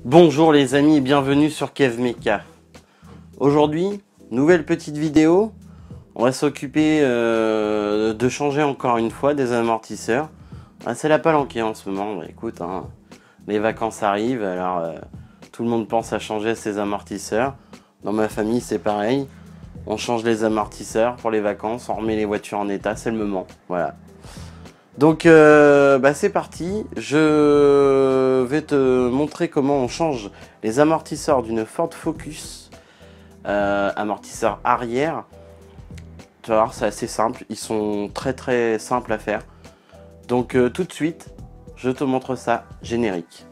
Bonjour les amis et bienvenue sur Kev Mecha. Aujourd'hui, nouvelle petite vidéo. On va s'occuper de changer encore une fois des amortisseurs. C'est la palanquée en ce moment. Écoute, les vacances arrivent, alors tout le monde pense à changer ses amortisseurs. Dans ma famille, c'est pareil. On change les amortisseurs pour les vacances, on remet les voitures en état, c'est le moment. Voilà. Donc c'est parti, je vais te montrer comment on change les amortisseurs d'une Ford Focus, amortisseur arrière. Tu vas voir, c'est assez simple, ils sont très simples à faire. Donc tout de suite, je te montre ça, générique.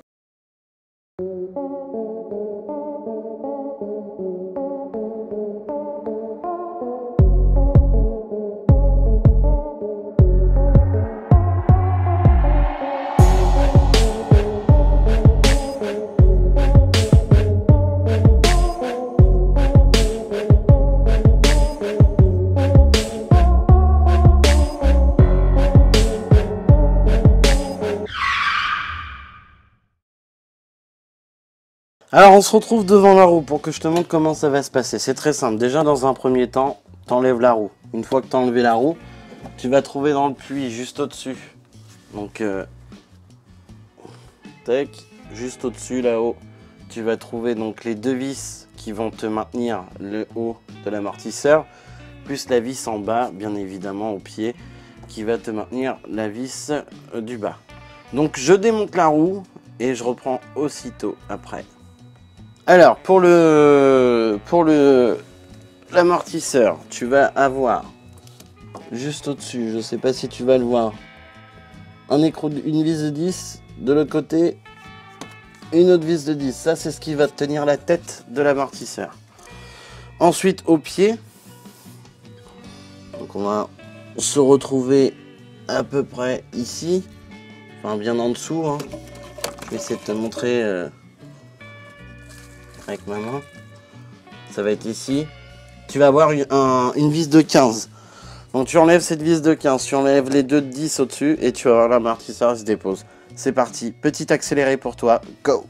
Alors on se retrouve devant la roue pour que je te montre comment ça va se passer. C'est très simple. Déjà dans un premier temps, t'enlèves la roue. Une fois que t'as enlevé la roue, tu vas trouver dans le puits juste au-dessus. Donc tac, juste au-dessus là-haut, tu vas trouver donc les deux vis qui vont te maintenir le haut de l'amortisseur, plus la vis en bas, bien évidemment au pied, qui va te maintenir la vis du bas. Donc je démonte la roue et je reprends aussitôt après. Alors pour l'amortisseur, tu vas avoir juste au-dessus, je sais pas si tu vas le voir, un écrou, une vis de 10, de l'autre côté une autre vis de 10. Ça c'est ce qui va tenir la tête de l'amortisseur. Ensuite au pied, donc on va se retrouver à peu près ici, enfin bien en dessous, hein. Je vais essayer de te montrer avec ma main. Ça va être ici. Tu vas avoir une vis de 15. Donc tu enlèves cette vis de 15, tu enlèves les deux de 10 au-dessus et tu vas voir l'amortisseur se dépose. C'est parti, petit accéléré pour toi, go!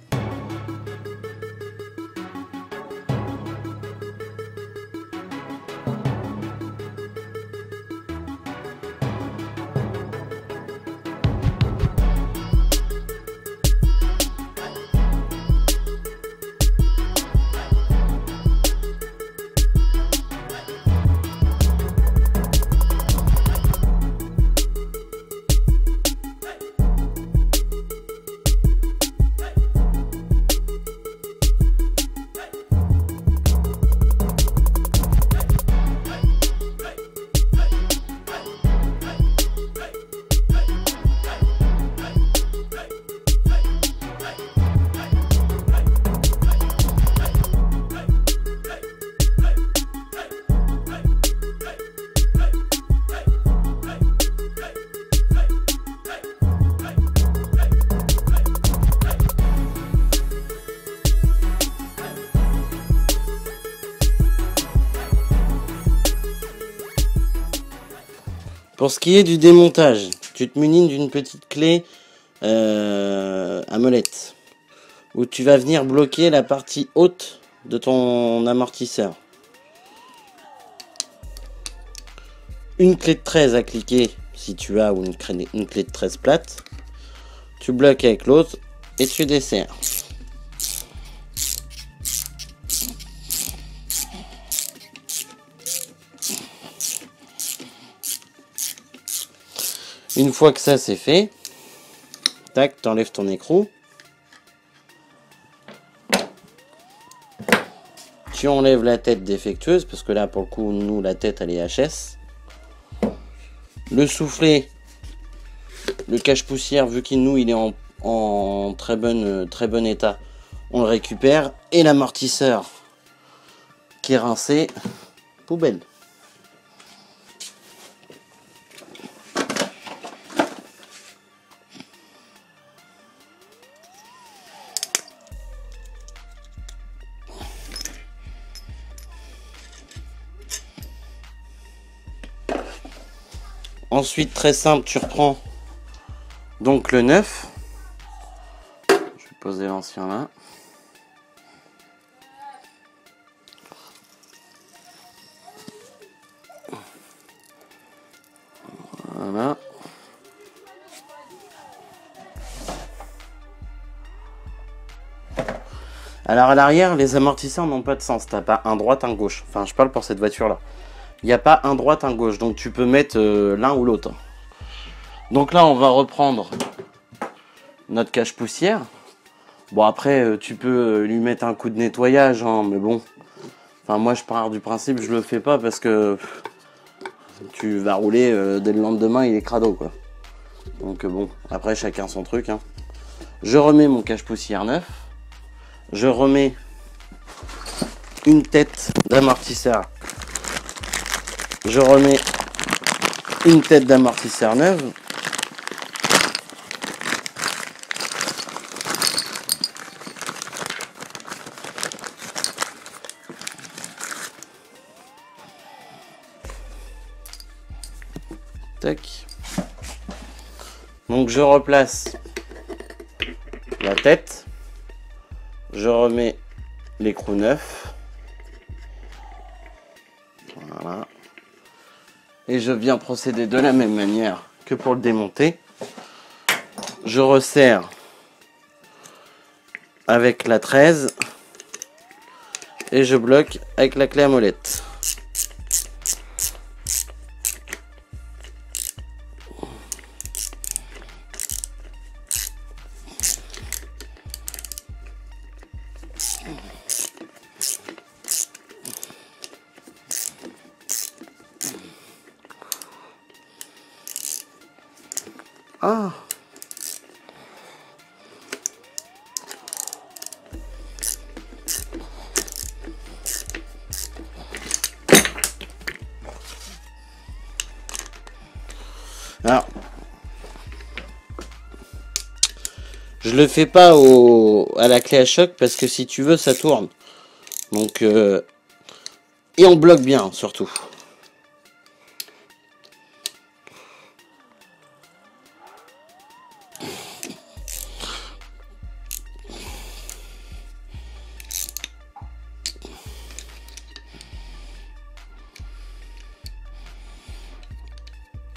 Pour ce qui est du démontage, tu te munis d'une petite clé à molette où tu vas venir bloquer la partie haute de ton amortisseur. Une clé de 13 à cliquer si tu as, ou une clé de 13 plate. Tu bloques avec l'autre et tu desserres. Une fois que ça c'est fait, tac, t'enlèves ton écrou. Tu enlèves la tête défectueuse, parce que là pour le coup, nous la tête elle est HS. Le soufflet, le cache-poussière, vu qu'il nous il est en très bon état, on le récupère. Et l'amortisseur qui est rincé, poubelle. Ensuite, très simple, tu reprends donc le neuf. Je vais poser l'ancien là. Voilà. Alors à l'arrière, les amortisseurs n'ont pas de sens. T'as pas un droite, un gauche. Enfin, je parle pour cette voiture-là. Il n'y a pas un droite, un gauche. Donc tu peux mettre l'un ou l'autre. Donc là, on va reprendre notre cache-poussière. Bon, après, tu peux lui mettre un coup de nettoyage, hein, mais bon. Enfin, moi, je pars du principe, je le fais pas parce que tu vas rouler dès le lendemain, il est crado, quoi. Donc bon, après, chacun son truc, hein. Je remets mon cache-poussière neuf. Je remets une tête d'amortisseur. Je remets une tête d'amortisseur neuve. Tac. Donc je replace la tête. Je remets l'écrou neuf. Voilà. Et je viens procéder de la même manière que pour le démonter. Je resserre avec la 13 et je bloque avec la clé à molette. Ah. Alors, je le fais pas à la clé à choc parce que si tu veux ça tourne. Donc et on bloque bien surtout.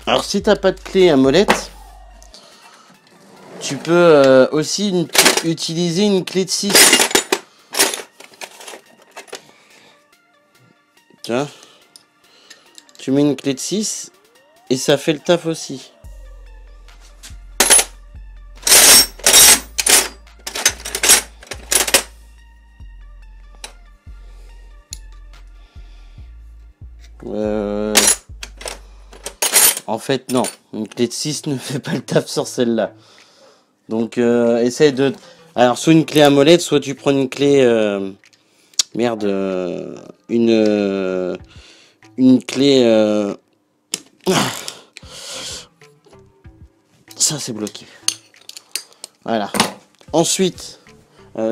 Alors si t'as pas de clé à molette, tu peux aussi utiliser une clé de 6. Tiens, tu mets une clé de 6 et ça fait le taf aussi. En fait, non. Une clé de 6 ne fait pas le taf sur celle-là. Donc, essaye de... Alors, soit une clé à molette, soit tu prends une clé... Merde. Une clé... Ça, c'est bloqué. Voilà. Ensuite,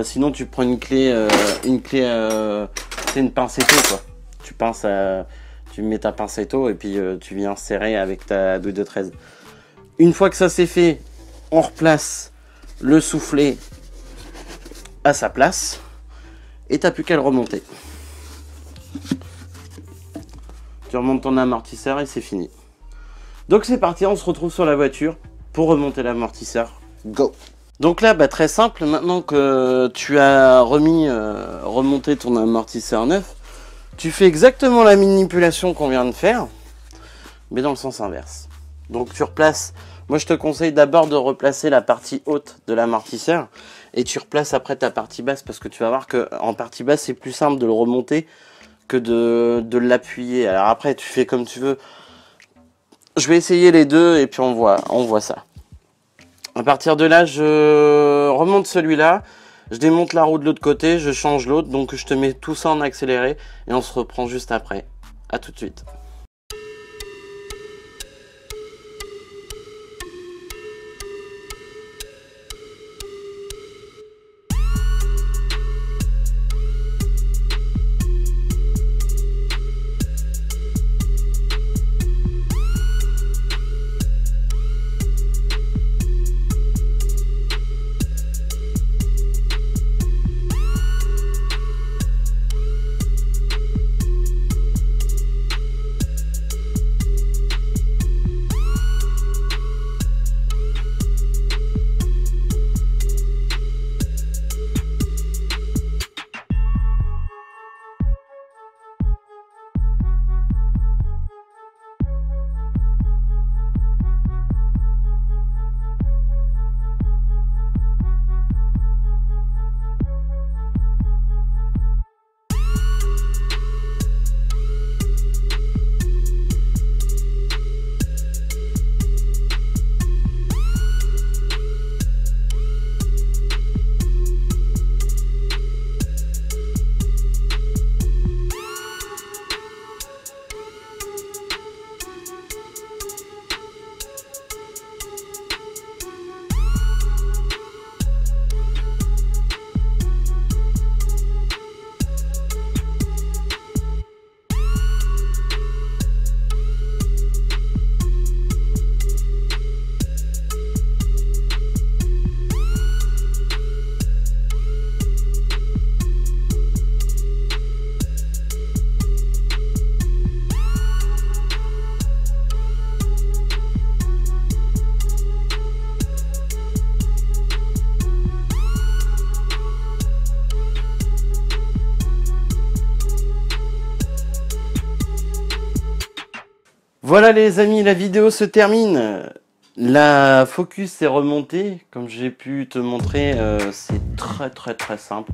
sinon, tu prends une clé... c'est une pincetto, quoi. Tu pinces à... Tu mets ta pincetto et puis tu viens serrer avec ta douille de 13. Une fois que ça c'est fait, on replace le soufflet à sa place. Et t'as plus qu'à le remonter. Tu remontes ton amortisseur et c'est fini. Donc c'est parti, on se retrouve sur la voiture pour remonter l'amortisseur. Go! Donc là, bah, très simple, maintenant que tu as remonté ton amortisseur neuf, tu fais exactement la manipulation qu'on vient de faire, mais dans le sens inverse. Donc tu replaces, moi je te conseille d'abord de replacer la partie haute de l'amortisseur, et tu replaces après ta partie basse, parce que tu vas voir qu'en partie basse c'est plus simple de le remonter que de l'appuyer. Alors après tu fais comme tu veux, je vais essayer les deux et puis on voit ça. À partir de là, je remonte celui-là. Je démonte la roue de l'autre côté, je change l'autre, donc je te mets tout ça en accéléré et on se reprend juste après. À tout de suite. Voilà les amis, la vidéo se termine. La focus est remontée, comme j'ai pu te montrer, c'est très simple.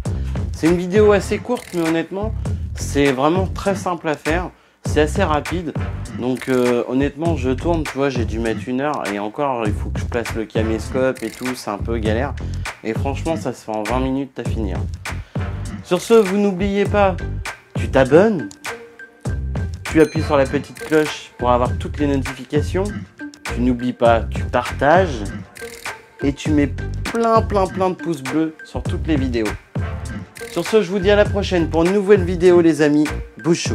C'est une vidéo assez courte, mais honnêtement, c'est vraiment très simple à faire. C'est assez rapide, donc honnêtement, je tourne, tu vois, j'ai dû mettre 1 heure, et encore, il faut que je place le caméscope et tout, c'est un peu galère. Et franchement, ça se fait en 20 minutes à finir. Sur ce, vous n'oubliez pas, tu t'abonnes, tu appuies sur la petite cloche pour avoir toutes les notifications. Tu n'oublies pas, tu partages et tu mets plein de pouces bleus sur toutes les vidéos. Sur ce, je vous dis à la prochaine pour une nouvelle vidéo les amis. Bouchou.